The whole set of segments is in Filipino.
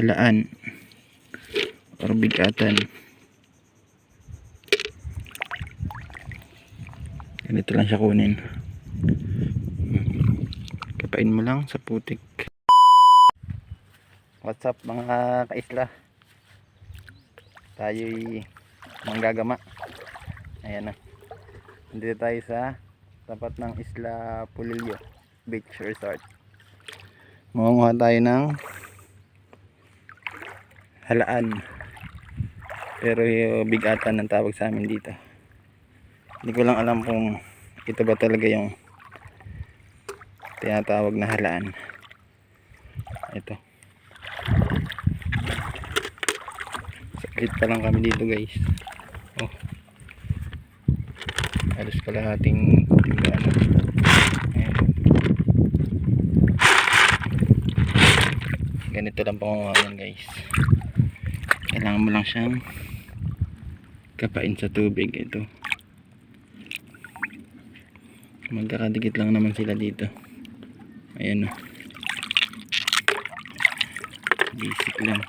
halaan or bigatan. Ganito lang siya kunin. Kapain mo lang sa putik. What's up mga kaisla, tayo'y manggagama. Ayan na, nandito tayo sa tapat ng Isla Polillo Beach Resort. Mangunguha tayo ng halaan, pero bigatan ang tawag sa amin dito. Hindi ko lang alam kung ito ba talaga yung tinatawag na halaan. Ito, sakit pa lang kami dito guys. Oh, halos kalahating timbangan. Ayan, ganito lang pangunguha yan guys. Kailangan mo lang siyang kapain sa tubig. Ito, magkakadikit lang naman sila dito. Ayan o, basic lang.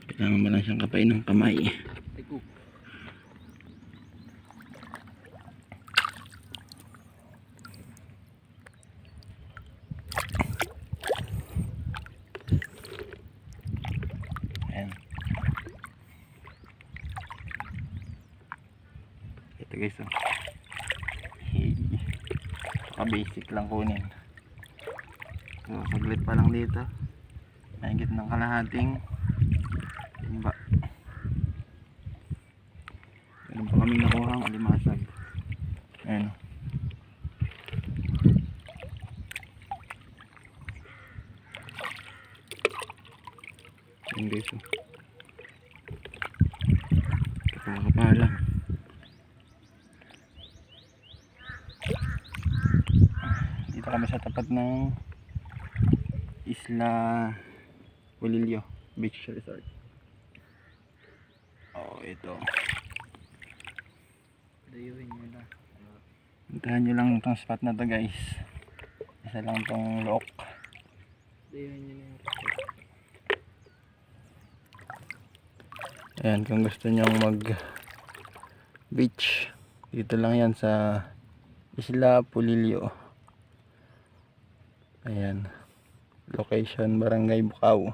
Kailangan mo lang siyang kapain ng kamay. Ayan, ito guys oh. Basic lang kunin. So saglit pa lang dito, mahigit ng kalahating timba. Meron pa kami nakuha ang alimasag. Ayan, ayan guys oh. Kapala. Dito kami sa tapat ng Isla Polillo Beach Resort. Oh, ito. Puntahan nyo lang itong spot na to guys. Isa lang itong look. Ayan, kung gusto nyong mag beach, dito lang yan sa Isla Polillo. Ayan, location Barangay Bukaw.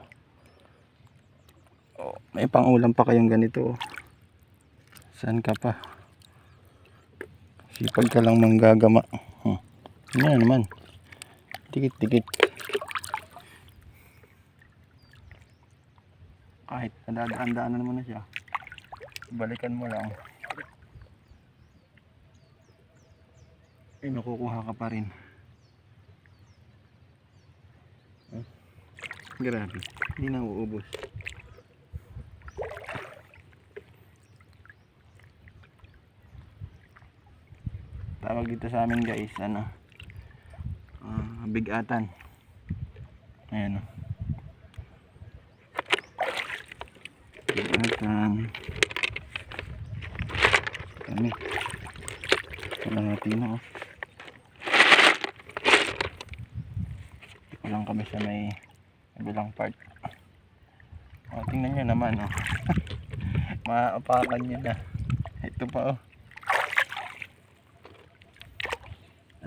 Oh, may pangulam pa kayong ganito. Saan ka pa? Sipag ka lang manggagama. Yan naman, dikit-dikit. Kahit nadadaan-daanan naman na siya, balikan mo lang, ay makukuha ka pa rin. Grabe, hindi na uubos. Tawag dito sa amin guys, ano, bigatan. Ayan o, bigatan. Kami walang natin o. Walang kami sa may kabilang part. O, tingnan nyo naman o. Maapakan nyo na. Ito pa o,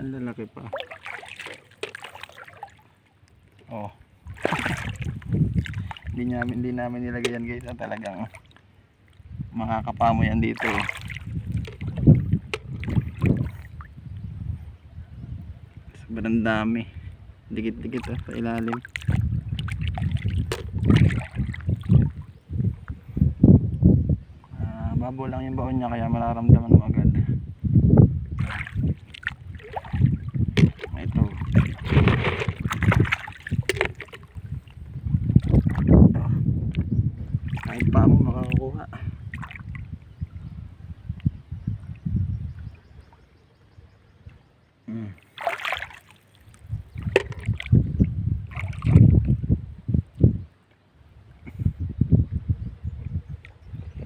ang lalaki pa. Oh. Hindi namin nilagay yan guys. Talagang makakapamo yan dito. Sobrang dami. Dikit-dikit sa ilalim. Babo lang yung baon niya, kaya mararamdaman mo agad. Ito, kahit pa mo makakakuha.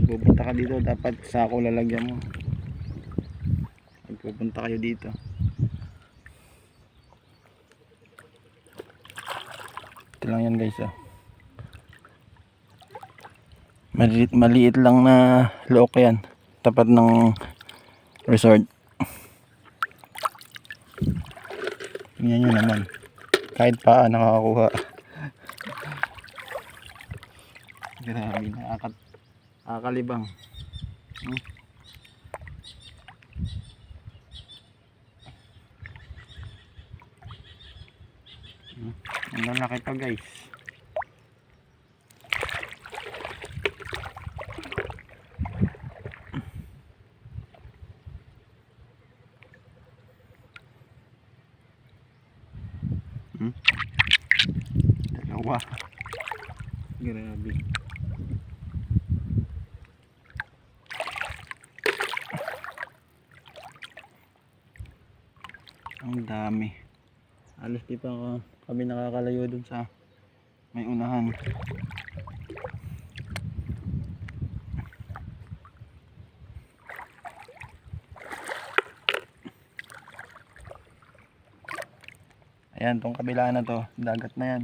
Pupunta ka dito, dapat sako lalagyan mo. Pag pupunta kayo dito, Ito lang yan guys, oh. Maliit lang na look yan, tapat ng resort. Tingnan nyo naman, kahit pa nakakakuha. Grabe, nakakalibang. Ang lalaki pa guys. Dalawa. Grabe. Ang dami. Alos di pa kami nakakalayo dun sa may unahan. Ayan, tong kabila na to, dagat na yan.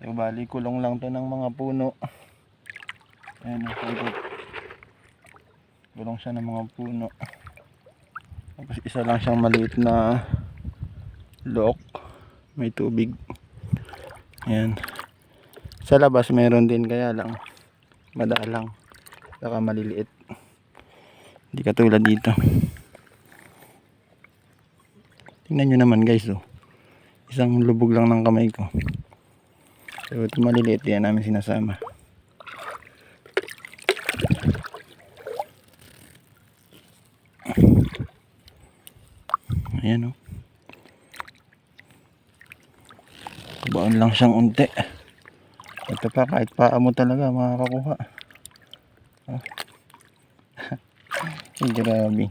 So bali kulong lang to ng mga puno. Ayan, kulong siya ng mga puno. Tapos isa lang siyang maliit na lock, may tubig. Ayan, sa labas meron din, kaya lang madalang, saka maliliit, hindi katulad dito. Tingnan nyo naman guys, oh. Isang lubog lang ng kamay ko. So ito maliliit, yan namin sinasama. Ayan, oh. Baon lang siyang unti. Ito pa, kahit paa mo talaga makakakuha. Oh. Grabe.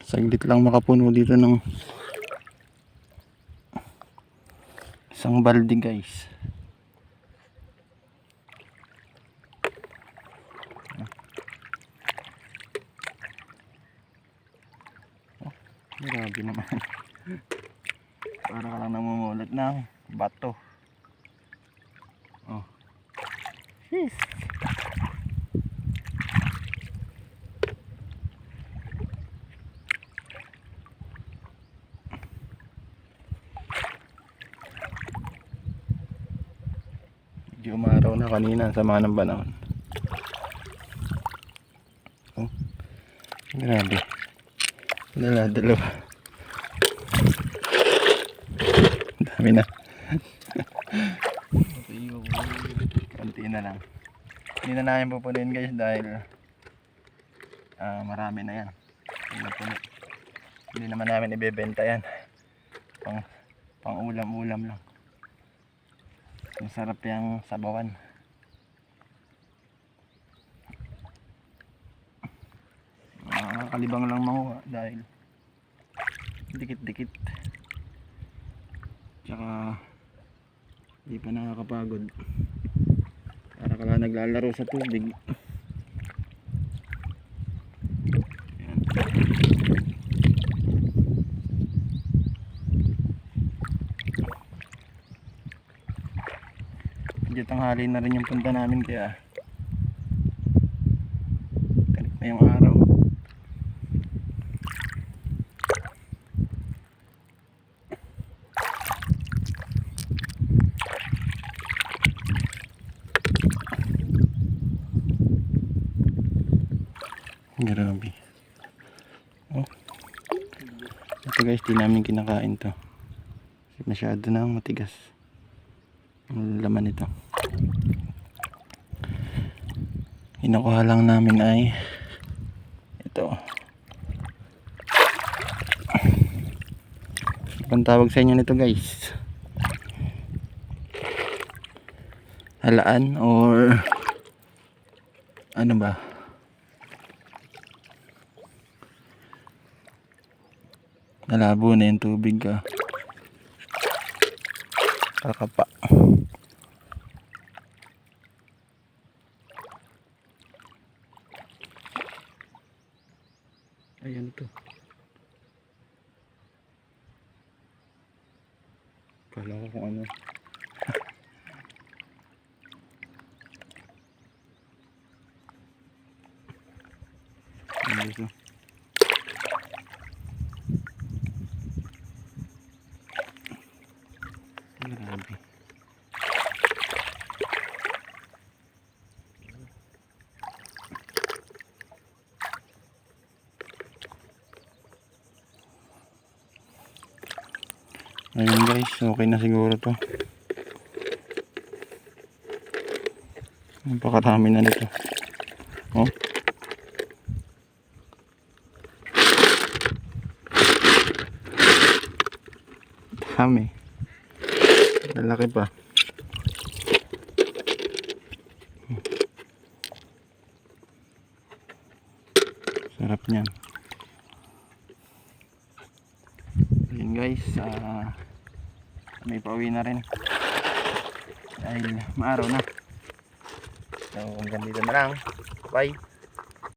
Saglit lang makapuno dito ng isang balde guys. Oh, grabe naman. Para ka lang namumulat ng bato. Oh. Jeez. Medyo umaraw na kanina, sama ng panahon. Oh, grabe. Dalawa. Dami na. Konti na lang. Hindi na namin pupunin guys dahil marami na yan. Hindi naman namin ibebenta yan. Pang ulam-ulam lang. Masarap yung sabawan. Kalibang lang makuha dahil dikit-dikit. Tsaka hindi pa nakakapagod. Para ka lang naglalaro sa tubig. Medyo tanghali na rin yung punta namin, kaya kalit na yung araw. Grabe. Oh. Ito guys, di namin kinakain to. Masyado na matigas ang laman nito. Kinukuha lang namin ay ito. Anong tawag sa inyo nito guys? Halaan or ano ba? Nalabo na yung tubig ka. Kakapa. Ayan to. Kala ko kung ano. Ayan to. Grabe. Ayun guys, okay na siguro to. Napakadami na nito. Oh. Dami. Lalaki pa. Sarap niyan. Ayun guys, may pauwi na rin dahil maaraw na. So hanggang dito na lang. Bye.